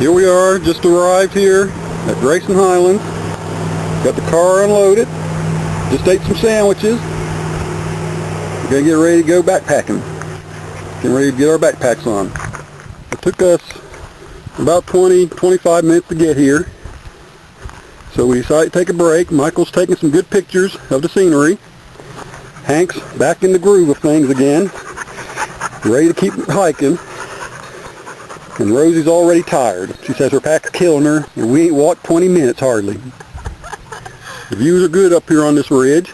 Here we are, just arrived here at Grayson Highlands. Got the car unloaded. Just ate some sandwiches. We're gonna get ready to go backpacking. Getting ready to get our backpacks on. It took us about 20-25 minutes to get here. So we decided to take a break. Michael's taking some good pictures of the scenery. Hank's back in the groove of things again, ready to keep hiking. And Rosie's already tired. She says her pack's killing her, and we ain't walked 20 minutes hardly. The views are good up here on this ridge.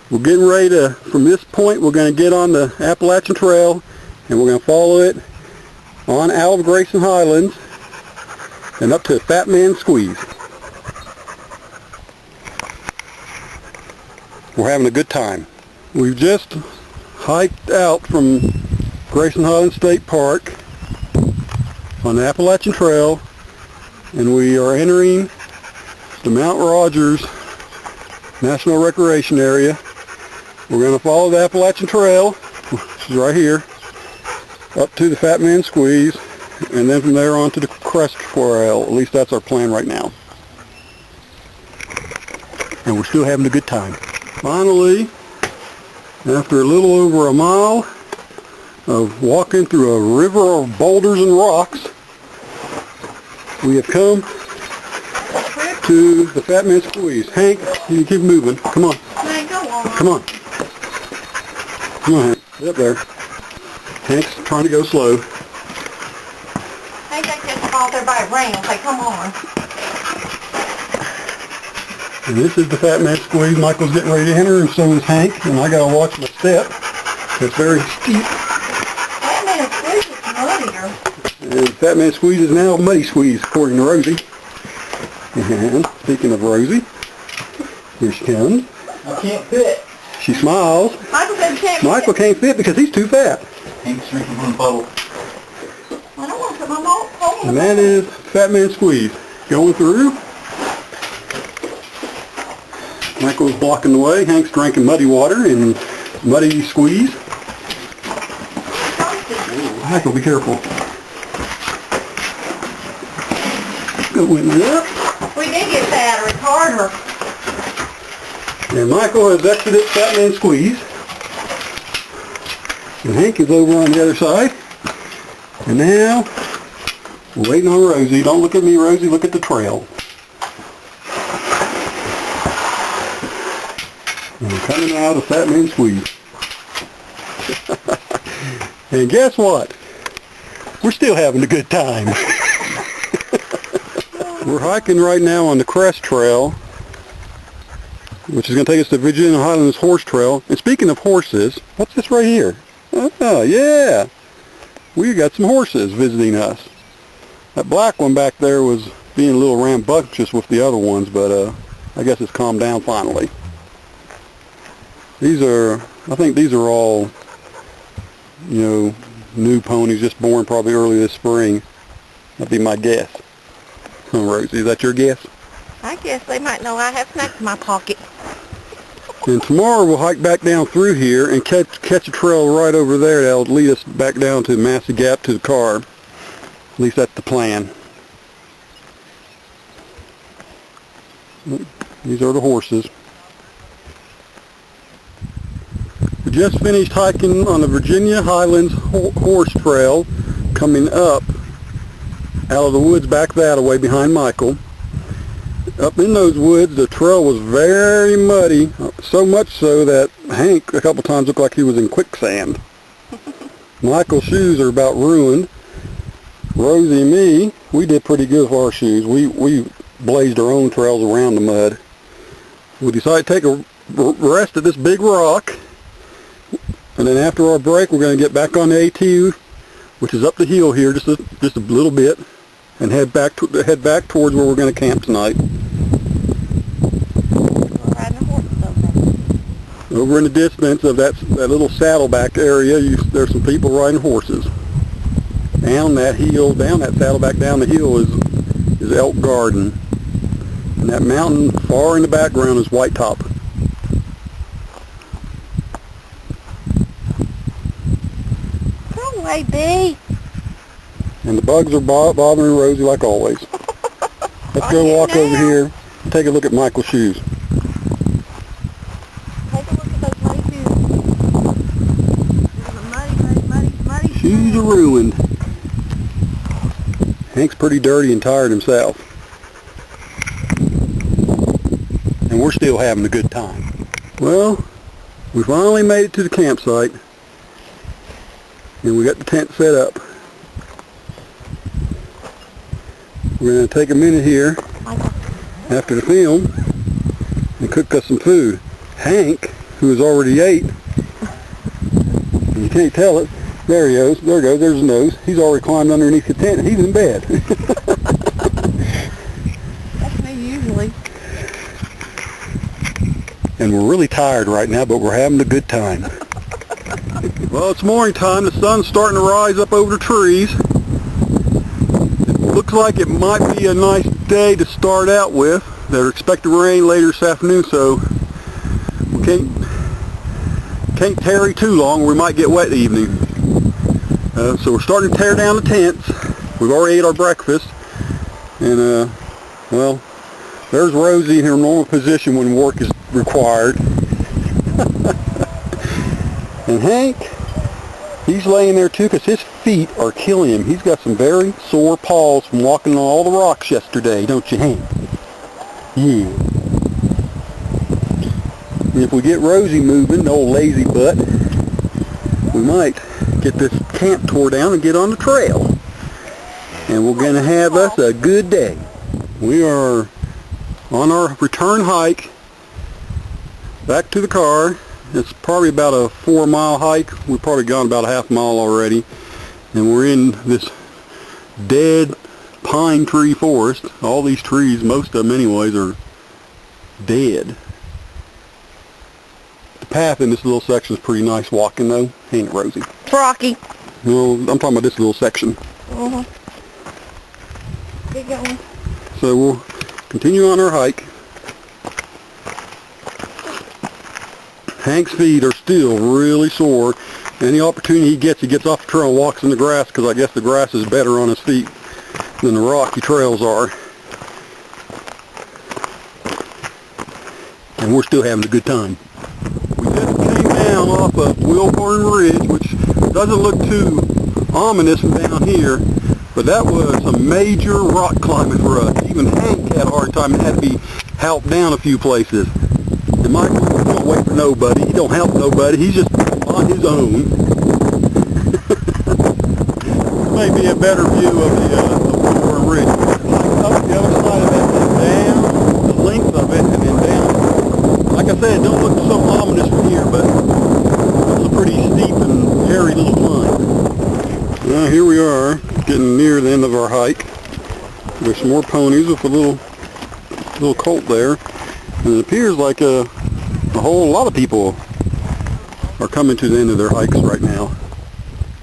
We're getting ready to, from this point, we're going to get on the Appalachian Trail, and we're going to follow it on out of Grayson Highlands and up to Fat Man Squeeze. We're having a good time. We've just hiked out from Grayson Highlands State Park on the Appalachian Trail, and we are entering the Mount Rogers National Recreation Area. We're going to follow the Appalachian Trail, which is right here, up to the Fat Man Squeeze, and then from there on to the Crest Trail. At least that's our plan right now. And we're still having a good time. Finally, after a little over a mile of walking through a river of boulders and rocks, we have come to the Fat Man Squeeze. Hank, you keep moving. Come on. Hank, go on. Come on. Come on, Hank. Get up there. Hank's trying to go slow. Hank, I just called everybody ran and say, come on. And this is the Fat Man Squeeze. Michael's getting ready to enter, and so is Hank. And I gotta watch my step. It's very steep. Fat Man Squeeze is muddier. And Fat Man Squeeze is now Muddy Squeeze, according to Rosie. And speaking of Rosie, here she comes. I can't fit. She smiles. Michael said you can't Michael can't fit because he's too fat. Hank's drinking from the bowl. I don't want to put my hole in And the that is Fat Man Squeeze. Going through. Michael's blocking the way. Hank's drinking muddy water and Muddy Squeeze. Michael, be careful. Going up. We did get fatter. It's harder. And Michael has exited Fat Man Squeeze. And Hank is over on the other side. And now, we're waiting on Rosie. Don't look at me, Rosie. Look at the trail. And we're coming out of Fat Man Squeeze. And guess what? We're still having a good time. We're hiking right now on the Crest Trail, which is going to take us to Virginia Highlands Horse Trail. And speaking of horses, what's this right here? Oh, yeah. We got some horses visiting us. That black one back there was being a little rambunctious with the other ones, but I guess it's calmed down finally. I think these are all, new ponies just born probably early this spring. That'd be my guess. Huh, Rosie, is that your guess? I guess they might know I have snacks in my pocket. And tomorrow we'll hike back down through here and catch a trail right over there that'll lead us back down to Massey Gap to the car. At least that's the plan. These are the horses. We just finished hiking on the Virginia Highlands Horse Trail, coming up out of the woods back that way behind Michael. Up in those woods, the trail was very muddy, so much so that Hank a couple times looked like he was in quicksand. Michael's shoes are about ruined. Rosie and me, we did pretty good with our shoes. We blazed our own trails around the mud. We decided to take a rest at this big rock, and then after our break, we're going to get back on the AT, which is up the hill here just a little bit, and head back towards where we're going to camp tonight. Over in the distance of that little saddleback area, there's some people riding horses. Down that hill, down that saddleback, down the hill is Elk Garden. And that mountain far in the background is White Top. Go away, Bee. And the bugs are bothering Rosie like always. Let's go walk over here and take a look at Michael's shoes. Take a look at those muddy shoes. There's a muddy Shoes are ruined. Hank's pretty dirty and tired himself. And we're still having a good time. Well, we finally made it to the campsite. And we got the tent set up. We're going to take a minute here after the film and cook us some food. Hank, who has already ate, and you can't tell it, there he goes, there's his nose. He's already climbed underneath the tent and he's in bed. That's me usually. And we're really tired right now, but we're having a good time. Well, it's morning time. The sun's starting to rise up over the trees. Looks like it might be a nice day to start out with. They're expecting rain later this afternoon, so we can't tarry too long or we might get wet the evening. So we're starting to tear down the tents. We've already ate our breakfast. And, well, there's Rosie in her normal position when work is required. And Hank, he's laying there too because his feet are killing him. He's got some very sore paws from walking on all the rocks yesterday, don't you, Hank? Yeah. And if we get Rosie moving, the old lazy butt, we might get this camp tore down and get on the trail. And we're going to have us a good day. We are on our return hike back to the car. It's probably about a 4-mile hike. We've probably gone about a half mile already. And we're in this dead pine tree forest. All these trees, most of them anyways, are dead. The path in this little section is pretty nice walking though, ain't it, Rosie? It's rocky. Well, I'm talking about this little section. Keep going. So we'll continue on our hike. Hank's feet are still really sore. Any opportunity he gets off the trail and walks in the grass because I guess the grass is better on his feet than the rocky trails are. And we're still having a good time. We just came down off of Wilborn Ridge, which doesn't look too ominous from down here, but that was some major rock climbing for us. Even Hank had a hard time and had to be helped down a few places. And Michael don't wait for nobody. He don't help nobody. He's just on his own. Maybe a better view of the Wilborn Ridge. Up the other side of it and down the length of it and then down. Like I said, it don't look so ominous from here, but it's a pretty steep and hairy little climb. Now here we are, getting near the end of our hike. There's some more ponies with a little colt there. And it appears like a whole lot of people are coming to the end of their hikes right now.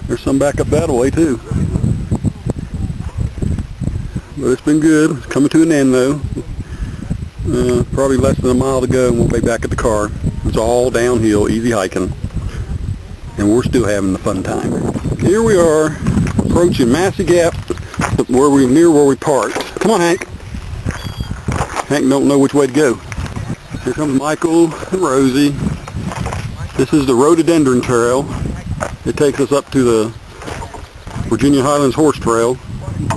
There's some back up that way too. But it's been good. It's coming to an end though. Probably less than a mile to go and we'll be back at the car. It's all downhill, easy hiking. And we're still having a fun time. Here we are, approaching Massey Gap, near where we parked. Come on, Hank. Hank don't know which way to go. Here comes Michael and Rosie. This is the Rhododendron Trail. It takes us up to the Virginia Highlands Horse Trail,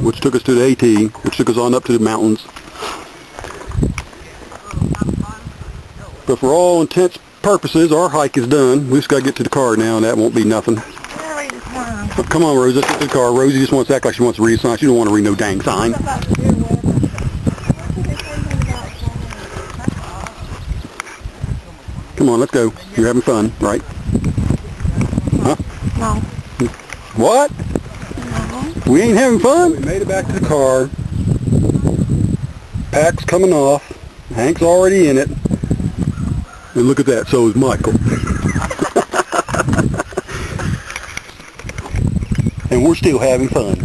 which took us to the AT, which took us on up to the mountains. But for all intents and purposes, our hike is done. We just got to get to the car now, and that won't be nothing. Come on, Rosie, let's get to the car. Rosie just wants to act like she wants to read a sign. She don't want to read no dang sign. Come on, let's go. You're having fun, right? Huh? No. What? No. We ain't having fun? We made it back to the car. Pack's coming off. Hank's already in it. And look at that, so is Michael. And we're still having fun.